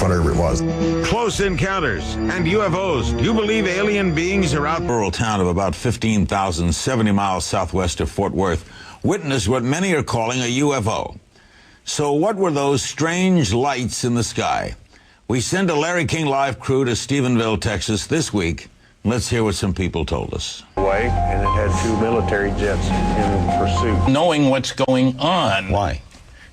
whatever it was. Close encounters and UFOs. Do you believe alien beings are out? Rural town of about 15,000, 70 miles southwest of Fort Worth, witnessed what many are calling a UFO. So what were those strange lights in the sky? We send a Larry King Live crew to Stephenville, Texas this week. Let's hear what some people told us. And it had 2 military jets in pursuit. Knowing what's going on. Why?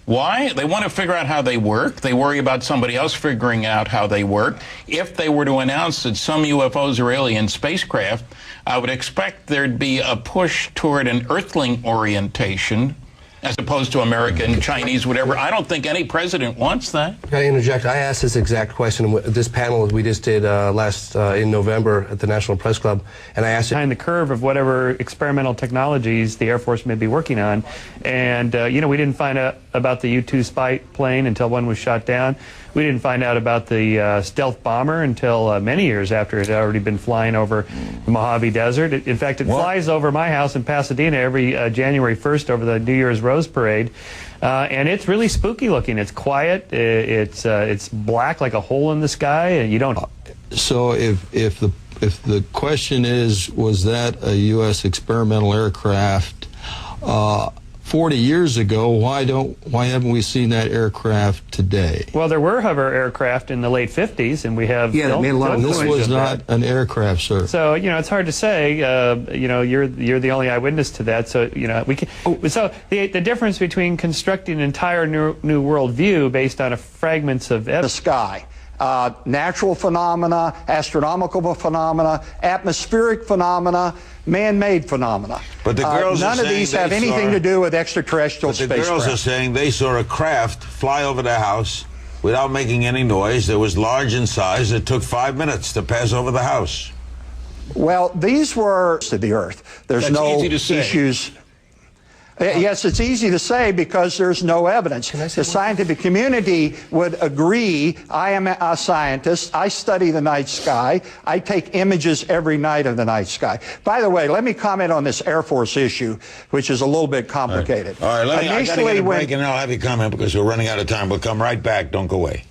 Why? They want to figure out how they work. They worry about somebody else figuring out how they work. If they were to announce that some UFOs are alien spacecraft, I would expect there'd be a push toward an Earthling orientation as opposed to American, Chinese, whatever. I don't think any president wants that. Can I interject? I asked this exact question with this panel we just did in November at the National Press Club, and I asked behind the curve of whatever experimental technologies the Air Force may be working on. And, you know, we didn't find out about the U-2 spy plane until one was shot down. We didn't find out about the stealth bomber until many years after it had already been flying over the Mojave Desert. In fact, it flies over my house in Pasadena every January 1st over the New Year's Rose Parade. And it's really spooky looking. It's quiet. It's black like a hole in the sky, and you don't... So if the question is, was that a U.S. experimental aircraft 40 years ago, why haven't we seen that aircraft today? Well, there were hover aircraft in the late 50s, and we have... Yeah, that made a lot of noise. This was not an aircraft, sir. So, you know, it's hard to say. You know, you're the only eyewitness to that. So, you know, we can... So the difference between constructing an entire new world view based on fragments of... The sky. Natural phenomena, astronomical phenomena, atmospheric phenomena, man-made phenomena. But the girls none of these have anything to do with extraterrestrial spacecraft. The girls are saying they saw a craft fly over their house without making any noise. That was large in size. It took 5 minutes to pass over the house. Well, these were to the Earth. There's no issues. Yes, it's easy to say because there's no evidence. The scientific community would agree. I am a scientist. I study the night sky. I take images every night of the night sky. By the way, let me comment on this Air Force issue, which is a little bit complicated. All right, I got to get a break and I'll have you comment because we're running out of time. We'll come right back. Don't go away.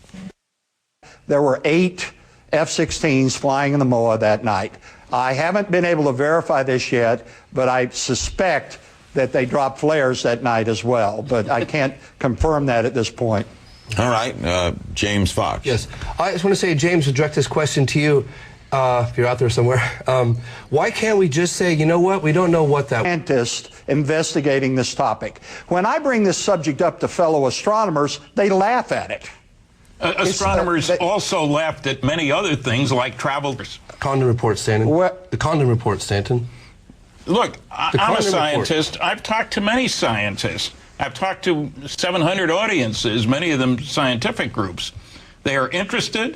There were 8 F-16s flying in the MOA that night. I haven't been able to verify this yet, but I suspect that they dropped flares that night as well, but I can't confirm that at this point. All right, James Fox. Yes, I just want to say, James, to direct this question to you, if you're out there somewhere. Why can't we just say, you know what, we don't know what that... Scientists investigating this topic. When I bring this subject up to fellow astronomers, they laugh at it. Astronomers also laughed at many other things like travel. Condon Report, Stanton. The Condon Report, Stanton. Look, I'm a scientist. I've talked to many scientists. I've talked to 700 audiences, many of them scientific groups. They are interested.